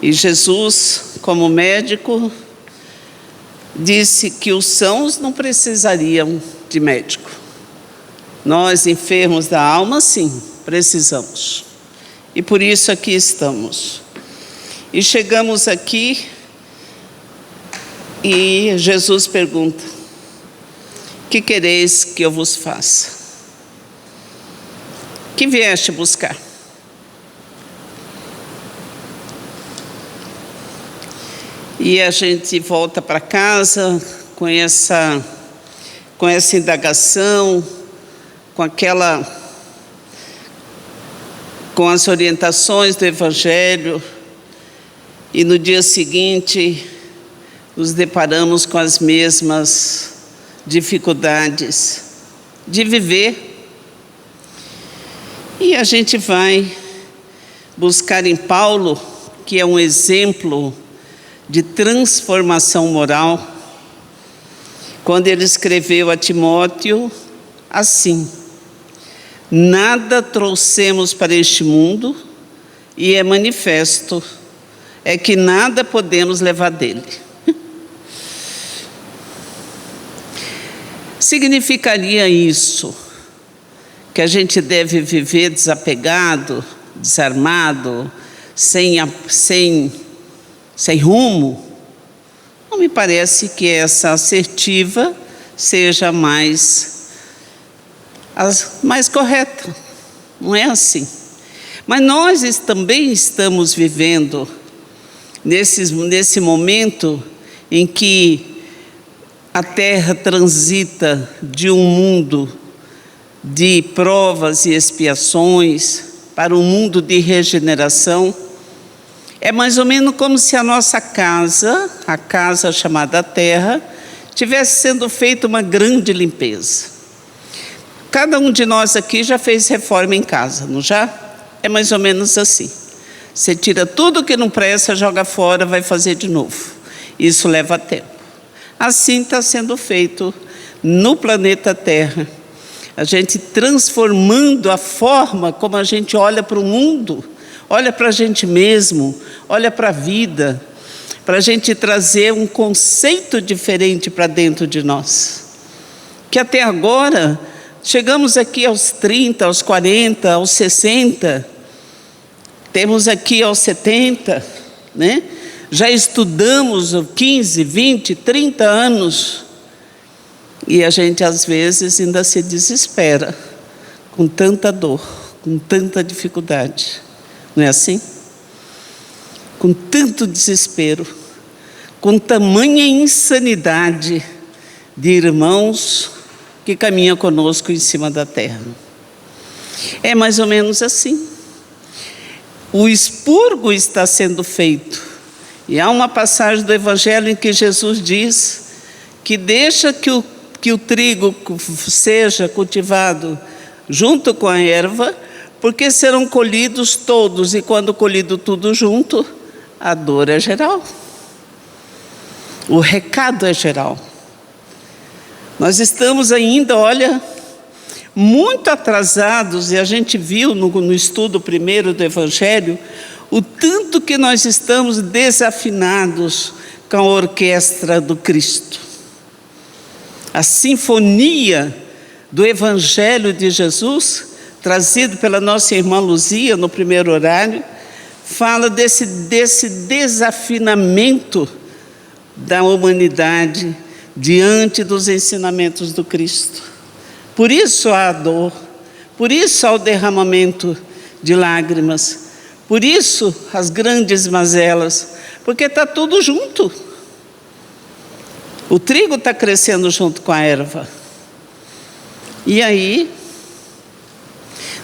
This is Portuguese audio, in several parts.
E Jesus, como médico, disse que os sãos não precisariam de médico. Nós, enfermos da alma, sim, precisamos. E por isso aqui estamos. E chegamos aqui e Jesus pergunta: que quereis que eu vos faça? Que vieste buscar? E a gente volta para casa com essa indagação, com as orientações do Evangelho, e no dia seguinte nos deparamos com as mesmas dificuldades de viver. E a gente vai buscar em Paulo, que é um exemplo de transformação moral, quando ele escreveu a Timóteo assim: nada trouxemos para este mundo, e é manifesto é que nada podemos levar dele. Significaria isso que a gente deve viver desapegado, desarmado, sem rumo? Não me parece que essa assertiva seja mais correta. Não é assim. Mas nós também estamos vivendo nesse momento em que a Terra transita de um mundo de provas e expiações para um mundo de regeneração. É mais ou menos como se a nossa casa, a casa chamada Terra, tivesse sendo feita uma grande limpeza. Cada um de nós aqui já fez reforma em casa, não já? É mais ou menos assim. Você tira tudo que não presta, joga fora, vai fazer de novo. Isso leva tempo. Assim está sendo feito no planeta Terra. A gente transformando a forma como a gente olha para o mundo, olha para a gente mesmo, olha para a vida, para a gente trazer um conceito diferente para dentro de nós. Que até agora, chegamos aqui aos 30, aos 40, aos 60, temos aqui aos 70, né? Já estudamos 15, 20, 30 anos, e a gente às vezes ainda se desespera, com tanta dor, com tanta dificuldade. Não é assim? Com tanto desespero, com tamanha insanidade de irmãos que caminham conosco em cima da terra. É mais ou menos assim. O expurgo está sendo feito. E há uma passagem do Evangelho em que Jesus diz que deixa que o trigo seja cultivado junto com a erva, porque serão colhidos todos, e quando colhido tudo junto, a dor é geral. O recado é geral. Nós estamos ainda, olha, muito atrasados, e a gente viu no estudo primeiro do Evangelho, o tanto que nós estamos desafinados com a orquestra do Cristo. A sinfonia do Evangelho de Jesus, trazido pela nossa irmã Luzia no primeiro horário, fala desse desafinamento da humanidade diante dos ensinamentos do Cristo. Por isso há a dor, por isso há o derramamento de lágrimas, por isso as grandes mazelas, porque está tudo junto. O trigo está crescendo junto com a erva. E aí,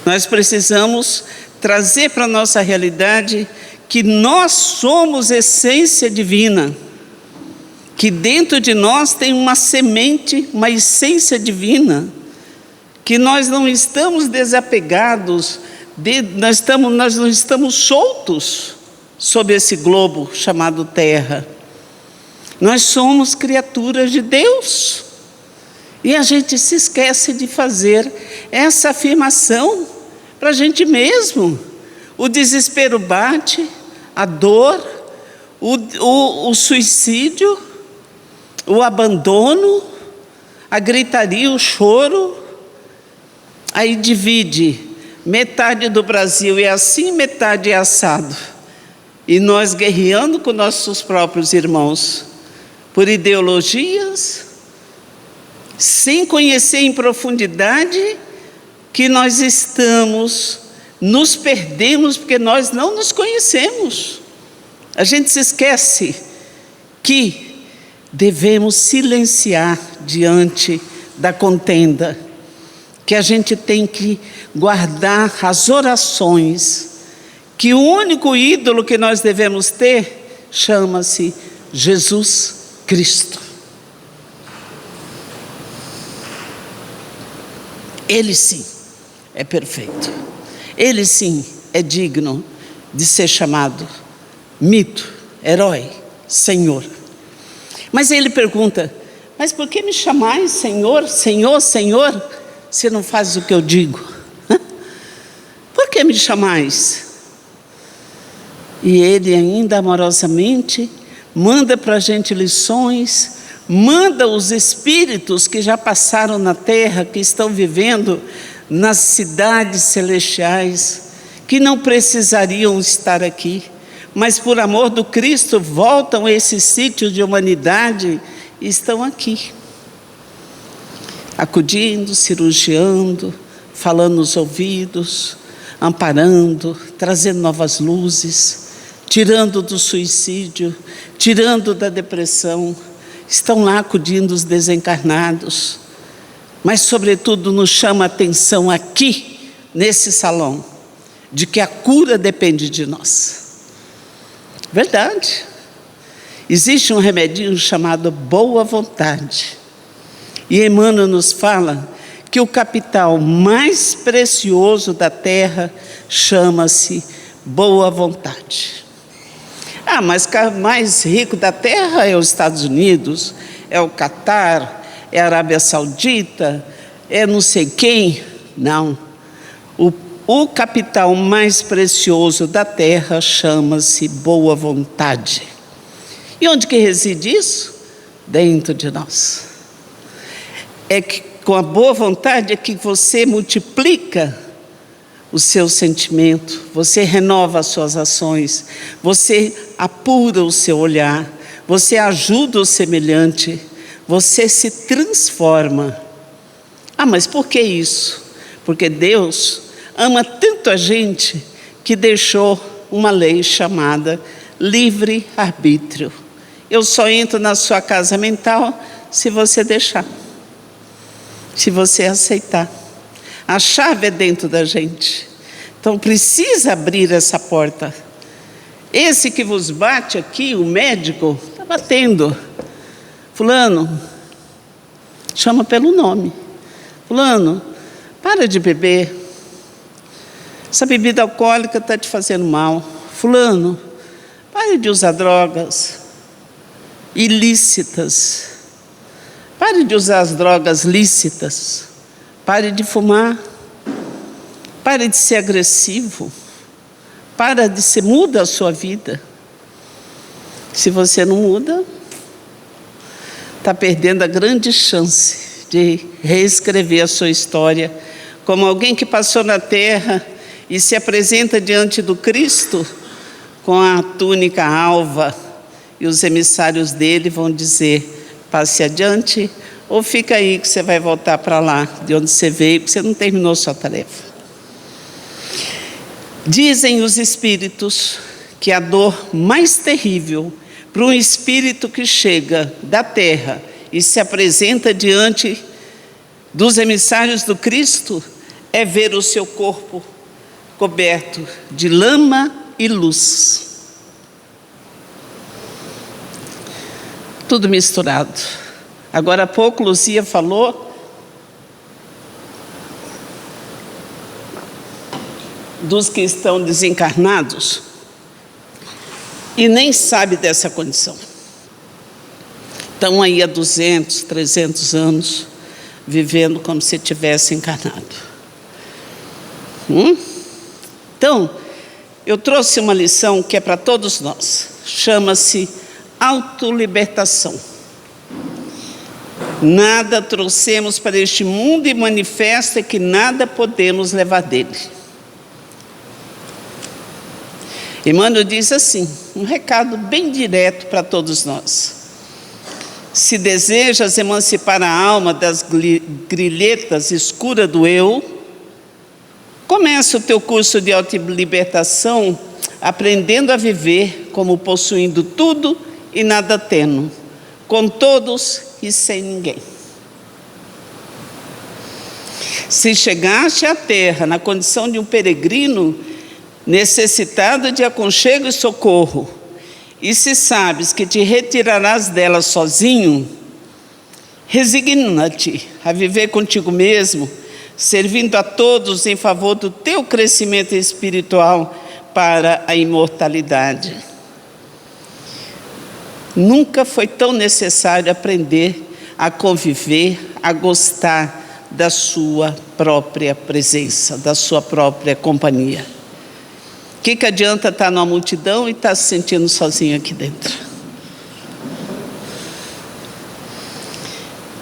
nós precisamos trazer para a nossa realidade que nós somos essência divina, que dentro de nós tem uma semente, uma essência divina, que nós não estamos desapegados, nós não estamos soltos sob esse globo chamado Terra. Nós somos criaturas de Deus. E a gente se esquece de fazer essa afirmação para a gente mesmo. O desespero bate, a dor, o suicídio, o abandono, a gritaria, o choro. Aí divide, metade do Brasil é assim, metade é assado. E nós guerreando com nossos próprios irmãos, por ideologias, sem conhecer em profundidade que nós nos perdemos porque nós não nos conhecemos. A gente se esquece que devemos silenciar diante da contenda, que a gente tem que guardar as orações, que o único ídolo que nós devemos ter chama-se Jesus Cristo. Ele sim é perfeito. Ele sim é digno de ser chamado mito, herói, Senhor. Mas ele pergunta: mas por que me chamais Senhor, Senhor, Senhor, se não fazes o que eu digo? Por que me chamais? E ele ainda amorosamente manda para a gente lições, manda os espíritos que já passaram na terra, que estão vivendo nas cidades celestiais, que não precisariam estar aqui, mas por amor do Cristo voltam a esse sítio de humanidade e estão aqui, acudindo, cirurgiando, falando nos ouvidos, amparando, trazendo novas luzes, tirando do suicídio, tirando da depressão. Estão lá acudindo os desencarnados, mas sobretudo nos chama a atenção aqui, nesse salão, de que a cura depende de nós. Verdade. Existe um remedinho chamado boa vontade. E Emmanuel nos fala que o capital mais precioso da terra chama-se boa vontade. Mas o mais rico da terra é os Estados Unidos, é o Catar, é a Arábia Saudita, é não sei quem. Não. O capital mais precioso da terra chama-se boa vontade. E onde que reside isso? Dentro de nós. É que com a boa vontade é que você multiplica o seu sentimento, você renova as suas ações, você apura o seu olhar, você ajuda o semelhante, você se transforma. Mas por que isso? Porque Deus ama tanto a gente que deixou uma lei chamada livre-arbítrio. Eu só entro na sua casa mental se você deixar, se você aceitar. A chave é dentro da gente. Então precisa abrir essa porta. Esse que vos bate aqui, o médico, está batendo. Fulano, chama pelo nome. Fulano, para de beber. Essa bebida alcoólica está te fazendo mal. Fulano, pare de usar drogas ilícitas. Pare de usar as drogas lícitas. Pare de fumar. Pare de ser agressivo. Muda a sua vida. Se você não muda, está perdendo a grande chance de reescrever a sua história como alguém que passou na terra e se apresenta diante do Cristo com a túnica alva, e os emissários dele vão dizer: passe adiante, ou fica aí que você vai voltar para lá, de onde você veio, porque você não terminou sua tarefa. Dizem os espíritos que a dor mais terrível para um espírito que chega da terra e se apresenta diante dos emissários do Cristo é ver o seu corpo coberto de lama e luz. Tudo misturado. Agora há pouco Luzia falou dos que estão desencarnados e nem sabe dessa condição. Estão aí há 200, 300 anos vivendo como se tivesse encarnado. Então, eu trouxe uma lição que é para todos nós, chama-se autolibertação. Nada trouxemos para este mundo e manifesta que nada podemos levar dele. Emmanuel diz assim, um recado bem direto para todos nós. Se desejas emancipar a alma das grilhetas escuras do eu, começa o teu curso de autolibertação aprendendo a viver como possuindo tudo e nada tendo, com todos e sem ninguém. Se chegaste à terra na condição de um peregrino necessitado de aconchego e socorro, e se sabes que te retirarás dela sozinho, resigna-te a viver contigo mesmo, servindo a todos em favor do teu crescimento espiritual para a imortalidade. Nunca foi tão necessário aprender a conviver, a gostar da sua própria presença, da sua própria companhia. O que adianta estar numa multidão e estar se sentindo sozinho aqui dentro?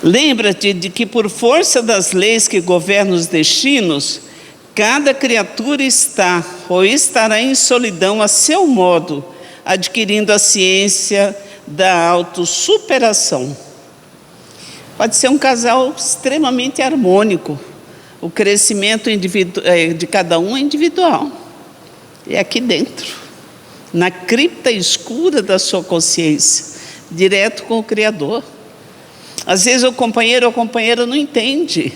Lembra-te de que por força das leis que governam os destinos, cada criatura está ou estará em solidão a seu modo, adquirindo a ciência da autossuperação. Pode ser um casal extremamente harmônico, o crescimento de cada um é individual. É aqui dentro, na cripta escura da sua consciência, direto com o Criador. Às vezes o companheiro ou a companheira não entende,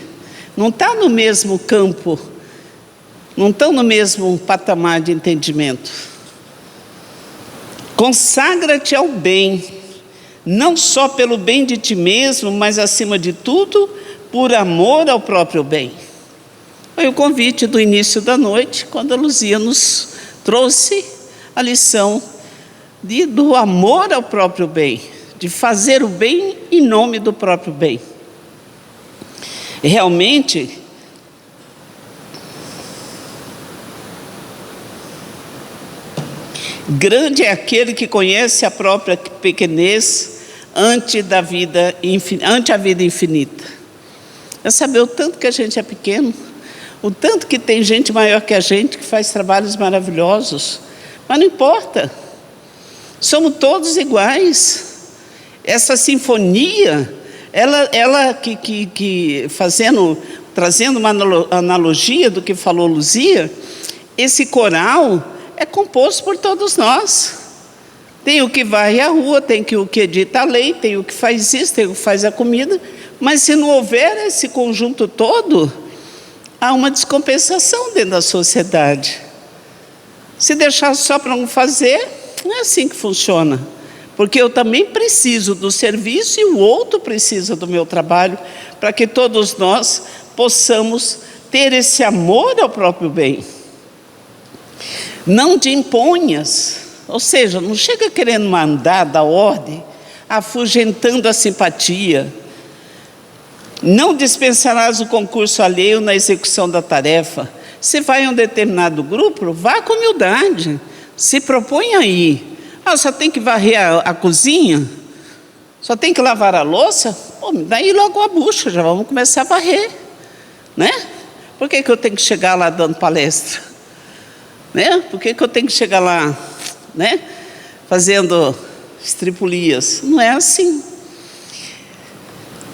não está no mesmo campo, não estão no mesmo patamar de entendimento. Consagra-te ao bem, não só pelo bem de ti mesmo, mas acima de tudo, por amor ao próprio bem. Foi o convite do início da noite, quando a Luzia nos trouxe a lição do amor ao próprio bem, de fazer o bem em nome do próprio bem. Realmente, grande é aquele que conhece a própria pequenez ante a vida infinita. É saber o tanto que a gente é pequeno, o tanto que tem gente maior que a gente que faz trabalhos maravilhosos, mas não importa, somos todos iguais. Essa sinfonia, ela trazendo uma analogia do que falou Luzia, esse coral é composto por todos nós. Tem o que varre a rua, tem o que edita a lei, tem o que faz isso, tem o que faz a comida, mas se não houver esse conjunto todo, há uma descompensação dentro da sociedade. Se deixar só para um fazer, não é assim que funciona. Porque eu também preciso do serviço e o outro precisa do meu trabalho, para que todos nós possamos ter esse amor ao próprio bem. Não te imponhas, ou seja, não chega querendo mandar, dar ordem, afugentando a simpatia. Não dispensarás o concurso alheio na execução da tarefa. Se vai a um determinado grupo, vá com humildade, se propõe aí. Só tem que varrer a cozinha? Só tem que lavar a louça? Pô, daí logo a bucha, já vamos começar a varrer, né? Por que eu tenho que chegar lá dando palestra? Né? Por que eu tenho que chegar lá, né? Fazendo estripulias? Não é assim.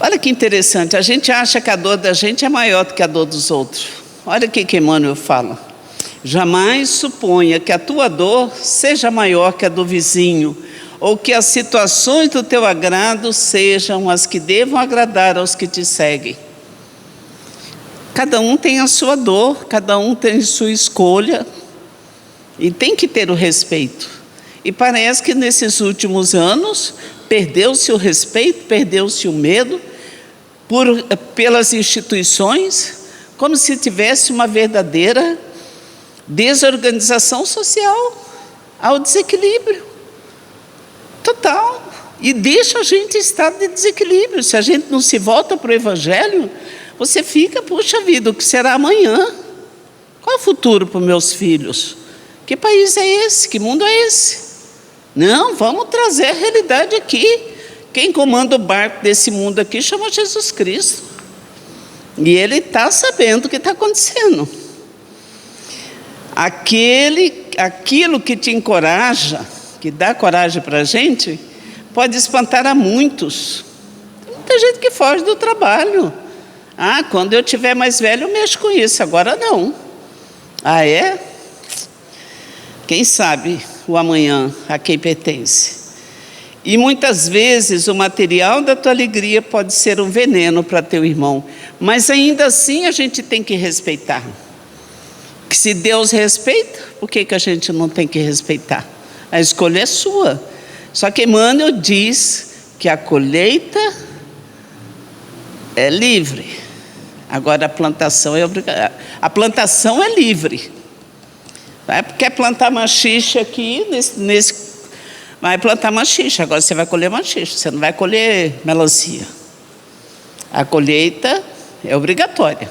Olha que interessante, a gente acha que a dor da gente é maior do que a dor dos outros. Olha o que Emmanuel fala. Jamais suponha que a tua dor seja maior que a do vizinho, ou que as situações do teu agrado sejam as que devam agradar aos que te seguem. Cada um tem a sua dor, cada um tem sua escolha, e tem que ter o respeito. E parece que nesses últimos anos perdeu-se o respeito, perdeu-se o medo pelas instituições, como se tivesse uma verdadeira desorganização social, ao desequilíbrio total. E deixa a gente estar de desequilíbrio. Se a gente não se volta para o Evangelho, você fica, puxa vida, o que será amanhã? Qual é o futuro para os meus filhos? Que país é esse? Que mundo é esse? Não, vamos trazer a realidade aqui. Quem comanda o barco desse mundo aqui chama Jesus Cristo. E Ele está sabendo o que está acontecendo. Aquilo que te encoraja, que dá coragem para a gente, pode espantar a muitos. Tem muita gente que foge do trabalho. Quando eu tiver mais velho eu mexo com isso, agora não. É? Quem sabe o amanhã a quem pertence. E muitas vezes o material da tua alegria pode ser um veneno para teu irmão, mas ainda assim a gente tem que respeitar. Que se Deus respeita, por que a gente não tem que respeitar? A escolha é sua. Só que Emmanuel diz que a colheita é livre. Agora a plantação é obrigatória. A plantação é livre. Quer plantar machixe aqui, vai plantar machixe. Agora você vai colher machixe, você não vai colher melancia. A colheita é obrigatória.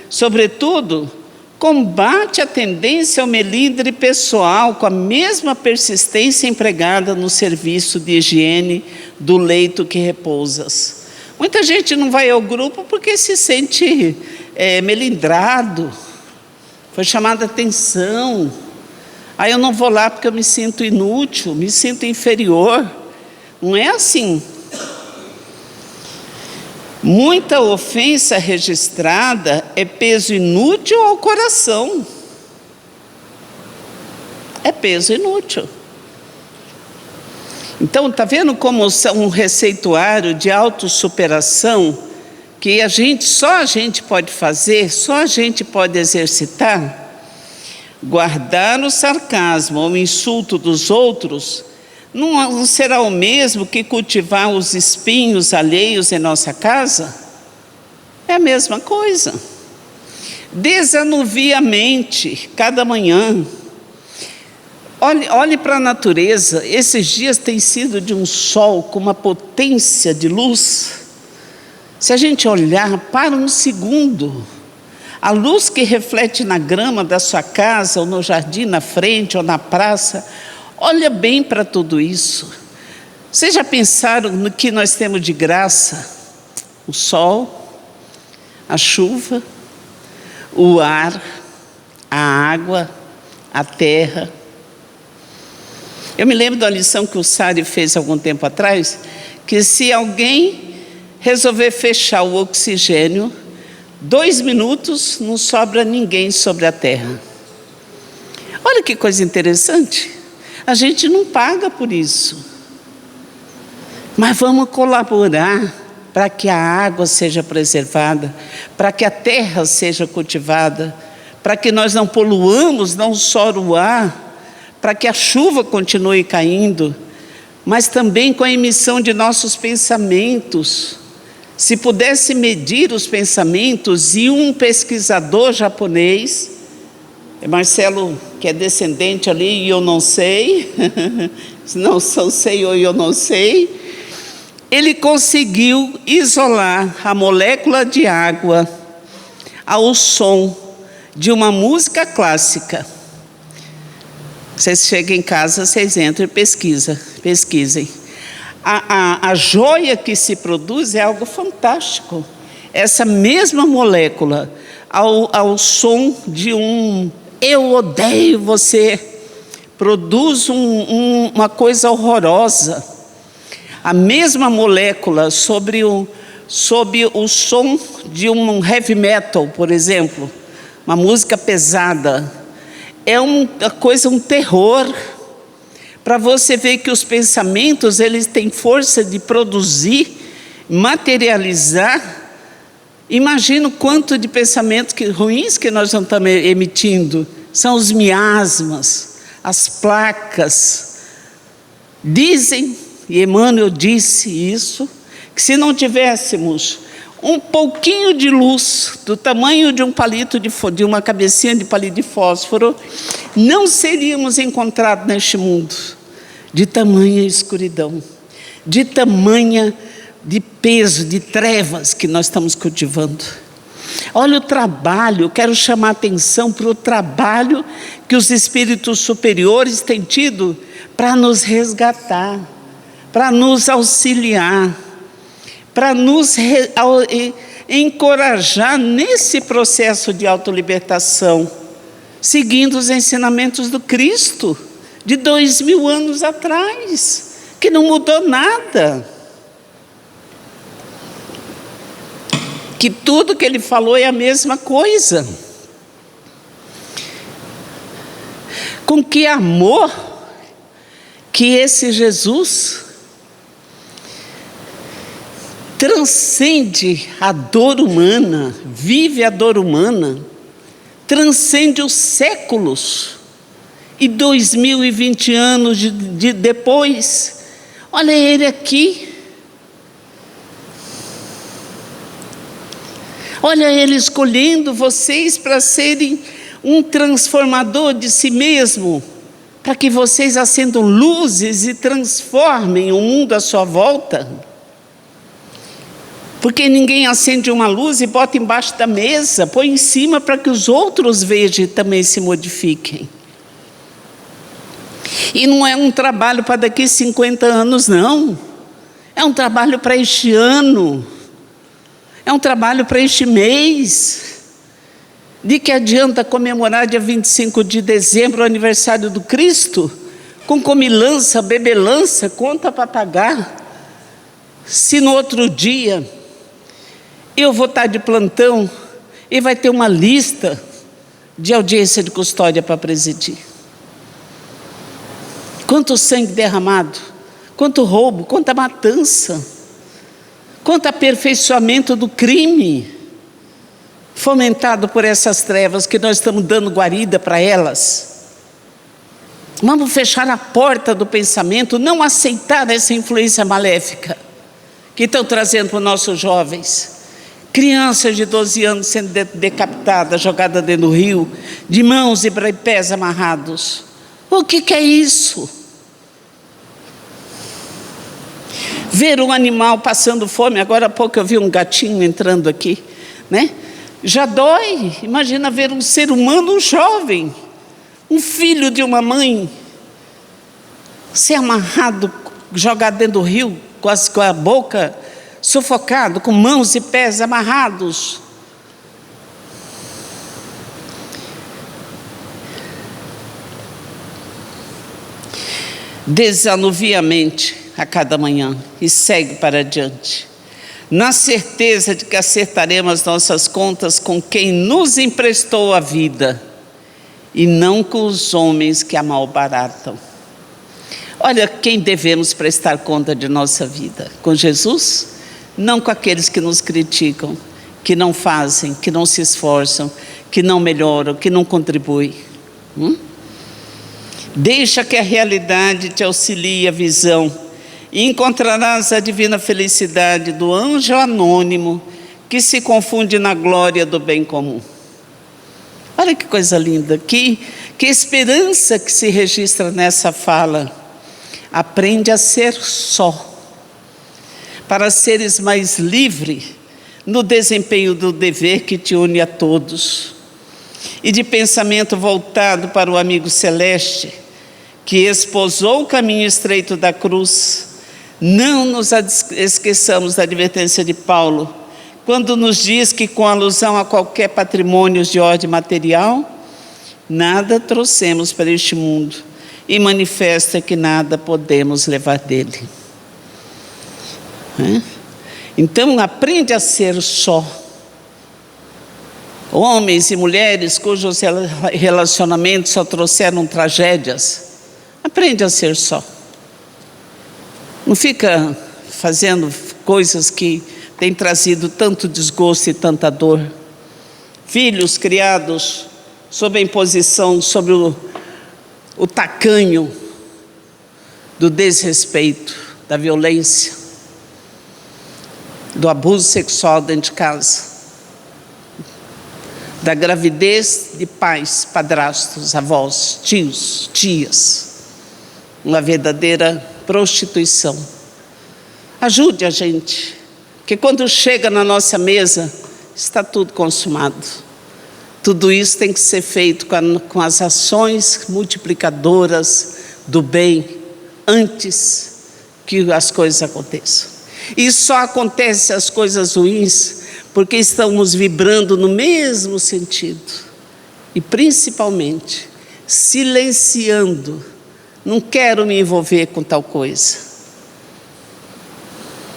Sobretudo, combate a tendência ao melindre pessoal com a mesma persistência empregada no serviço de higiene do leito que repousas. Muita gente não vai ao grupo porque se sente melindrado, foi chamada atenção. Eu não vou lá porque eu me sinto inútil, me sinto inferior. Não é assim. Muita ofensa registrada é peso inútil ao coração. É peso inútil. Então, está vendo como um receituário de autossuperação que só a gente pode fazer, só a gente pode exercitar? Guardar o sarcasmo ou o insulto dos outros não será o mesmo que cultivar os espinhos alheios em nossa casa? É a mesma coisa. Desanuvie a mente cada manhã. Olhe para a natureza. Esses dias têm sido de um sol com uma potência de luz. Se a gente olhar, para um segundo, a luz que reflete na grama da sua casa, ou no jardim na frente, ou na praça, olha bem para tudo isso. Vocês já pensaram no que nós temos de graça? O sol, a chuva, o ar, a água, a terra. Eu me lembro da lição que o Sari fez algum tempo atrás, que se alguém resolver fechar o oxigênio, 2 minutos não sobra ninguém sobre a terra. Olha que coisa interessante. A gente não paga por isso. Mas vamos colaborar para que a água seja preservada, para que a terra seja cultivada, para que nós não poluamos não só o ar, para que a chuva continue caindo, mas também com a emissão de nossos pensamentos. Se pudesse medir os pensamentos, e um pesquisador japonês, Marcelo, que é descendente ali, e eu não sei, não sei ou eu não sei, ele conseguiu isolar a molécula de água ao som de uma música clássica. Vocês chegam em casa, vocês entram e pesquisem. A joia que se produz é algo fantástico. Essa mesma molécula, ao som de eu odeio você, produz uma coisa horrorosa. A mesma molécula sob o som de um heavy metal, por exemplo, uma música pesada, é um terror. Para você ver que os pensamentos, eles têm força de produzir, materializar. Imagina o quanto de pensamentos ruins que nós não estamos emitindo. São os miasmas, as placas. Dizem, e Emmanuel disse isso, que se não tivéssemos um pouquinho de luz, do tamanho de um palito de uma cabecinha de palito de fósforo, não seríamos encontrados neste mundo. De tamanha escuridão, de tamanha de peso, de trevas que nós estamos cultivando. Olha o trabalho, quero chamar a atenção para o trabalho que os espíritos superiores têm tido para nos resgatar, para nos auxiliar, para nos encorajar nesse processo de autolibertação, seguindo os ensinamentos do Cristo, de 2000 anos atrás, que não mudou nada. Que tudo que ele falou é a mesma coisa. Com que amor que esse Jesus transcende a dor humana, vive a dor humana, transcende os séculos, e 2020 anos depois, olha ele aqui, olha ele escolhendo vocês para serem um transformador de si mesmo, para que vocês acendam luzes e transformem o mundo à sua volta. Porque ninguém acende uma luz e bota embaixo da mesa, põe em cima para que os outros vejam e também se modifiquem. E não é um trabalho para daqui 50 anos, não. É um trabalho para este ano. É um trabalho para este mês. De que adianta comemorar dia 25 de dezembro, o aniversário do Cristo, com comilança, bebelança, conta para pagar, se no outro dia eu vou estar de plantão e vai ter uma lista de audiência de custódia para presidir? Quanto sangue derramado, quanto roubo, quanta matança, quanto aperfeiçoamento do crime, fomentado por essas trevas que nós estamos dando guarida para elas. Vamos fechar a porta do pensamento, não aceitar essa influência maléfica que estão trazendo para os nossos jovens. Crianças de 12 anos sendo decapitadas, jogadas dentro do rio, de mãos e pés amarrados. O que é isso? Ver um animal passando fome, agora há pouco eu vi um gatinho entrando aqui, né? Já dói. Imagina ver um ser humano, um jovem, um filho de uma mãe, ser amarrado, jogado dentro do rio, quase com a boca sufocado, com mãos e pés amarrados. Desanuvia a mente a cada manhã e segue para adiante, na certeza de que acertaremos as nossas contas com quem nos emprestou a vida e não com os homens que a malbaratam. Olha, quem devemos prestar conta de nossa vida? Com Jesus? Não com aqueles que nos criticam, que não fazem, que não se esforçam, que não melhoram, que não contribuem. Deixa que a realidade te auxilie a visão e encontrarás a divina felicidade do anjo anônimo que se confunde na glória do bem comum. Olha que coisa linda, que esperança que se registra nessa fala. Aprende a ser só, para seres mais livre no desempenho do dever que te une a todos, e de pensamento voltado para o amigo celeste, que esposou o caminho estreito da cruz. Não nos esqueçamos da advertência de Paulo, quando nos diz que, com alusão a qualquer patrimônio de ordem material, nada trouxemos para este mundo, e manifesta que nada podemos levar dele. Então aprende a ser só. Homens e mulheres cujos relacionamentos só trouxeram tragédias, aprende a ser só. Não fica fazendo coisas que têm trazido tanto desgosto e tanta dor. Filhos criados sob a imposição, sobre o tacanho do desrespeito, da violência, do abuso sexual dentro de casa, da gravidez de pais, padrastos, avós, tios, tias, uma verdadeira prostituição. Ajude a gente, que quando chega na nossa mesa, está tudo consumado. Tudo isso tem que ser feito com as ações multiplicadoras do bem antes que as coisas aconteçam. E só acontecem as coisas ruins porque estamos vibrando no mesmo sentido. E principalmente, silenciando. Não quero me envolver com tal coisa.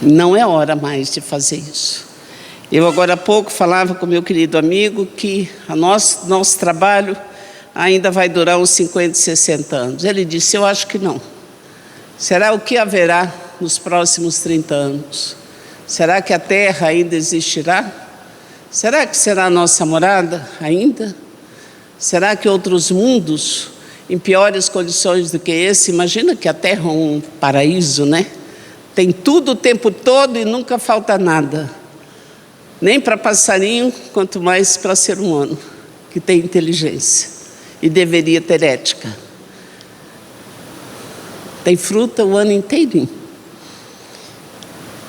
Não é hora mais de fazer isso. Eu agora há pouco falava com meu querido amigo que nosso trabalho ainda vai durar uns 50, 60 anos. Ele disse, eu acho que não. Será o que haverá nos próximos 30 anos? Será que a Terra ainda existirá? Será que será a nossa morada ainda? Será que outros mundos em piores condições do que esse? Imagina que a Terra é um paraíso, né? Tem tudo o tempo todo e nunca falta nada. Nem para passarinho, quanto mais para ser humano, que tem inteligência e deveria ter ética. Tem fruta o ano inteirinho.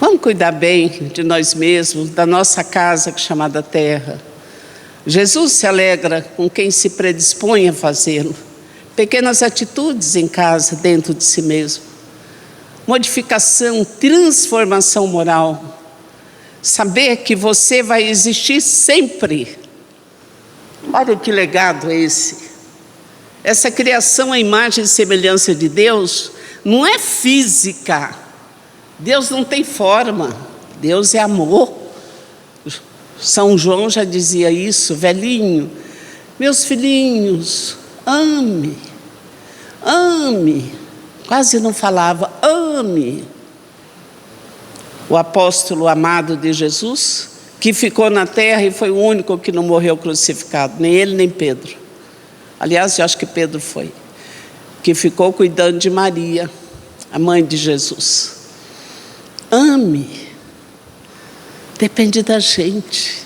Vamos cuidar bem de nós mesmos, da nossa casa chamada terra. Jesus se alegra com quem se predispõe a fazê-lo. Pequenas atitudes em casa, dentro de si mesmo. Modificação, transformação moral. Saber que você vai existir sempre. Olha que legado é esse. Essa criação à imagem e semelhança de Deus não é física. Deus não tem forma. Deus é amor. São João já dizia isso, velhinho. Meus filhinhos, ame. Ame. Quase não falava, ame. O apóstolo amado de Jesus, que ficou na terra e foi o único que não morreu crucificado, nem ele nem Pedro. Aliás, eu acho que Pedro foi, que ficou cuidando de Maria, a mãe de Jesus. Ame, depende da gente.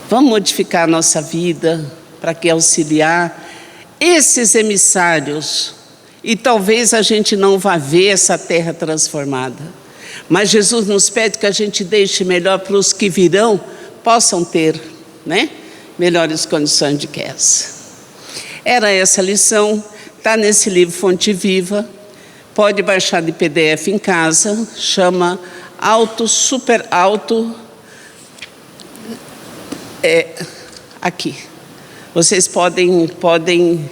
Vamos modificar a nossa vida para que auxiliar esses emissários. E talvez a gente não vá ver essa terra transformada. Mas Jesus nos pede que a gente deixe melhor para os que virão, possam ter, né, melhores condições do que essa. Era essa a lição, está nesse livro Fonte Viva, pode baixar de PDF em casa, chama Super Alto, aqui. Vocês podem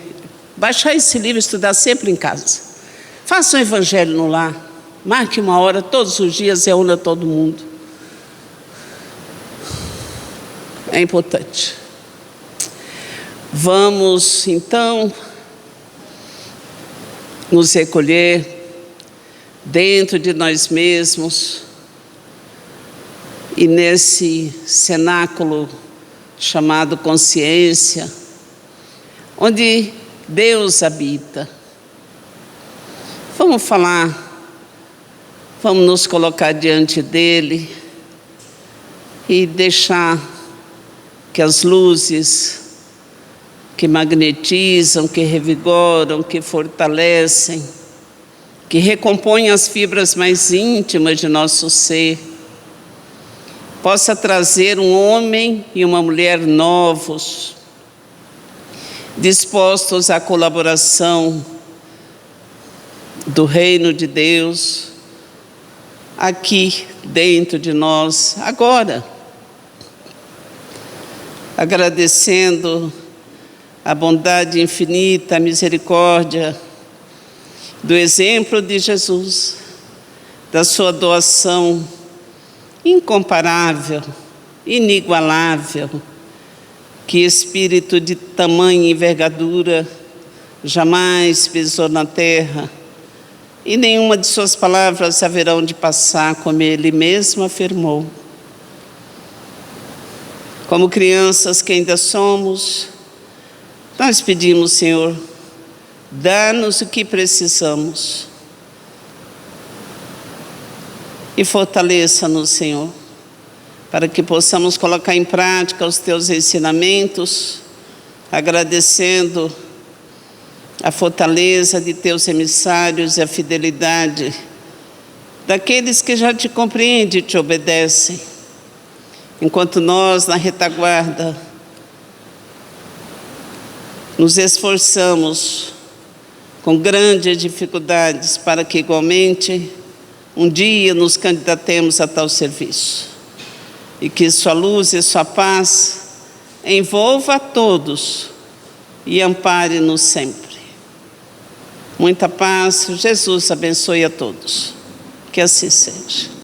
baixar esse livro e estudar sempre em casa. Faça o evangelho no lar. Marque uma hora, todos os dias, reúna todo mundo. É importante. Vamos, então, nos recolher dentro de nós mesmos e nesse cenáculo chamado consciência, onde Deus habita. Vamos falar. Vamos nos colocar diante dele e deixar que as luzes que magnetizam, que revigoram, que fortalecem, que recompõem as fibras mais íntimas de nosso ser, possa trazer um homem e uma mulher novos, dispostos à colaboração do reino de Deus, aqui dentro de nós, agora, agradecendo a bondade infinita, a misericórdia do exemplo de Jesus, da sua doação incomparável, inigualável, que espírito de tamanha envergadura jamais pisou na terra, e nenhuma de suas palavras haverão de passar, como ele mesmo afirmou. Como crianças que ainda somos, nós pedimos, Senhor, dá-nos o que precisamos e fortaleça-nos, Senhor, para que possamos colocar em prática os teus ensinamentos, agradecendo a fortaleza de teus emissários e a fidelidade daqueles que já te compreendem e te obedecem. enquanto nós, na retaguarda, nos esforçamos com grandes dificuldades para que, igualmente, um dia nos candidatemos a tal serviço. E que sua luz e sua paz envolva a todos e ampare-nos sempre. Muita paz, Jesus abençoe a todos. Que assim seja.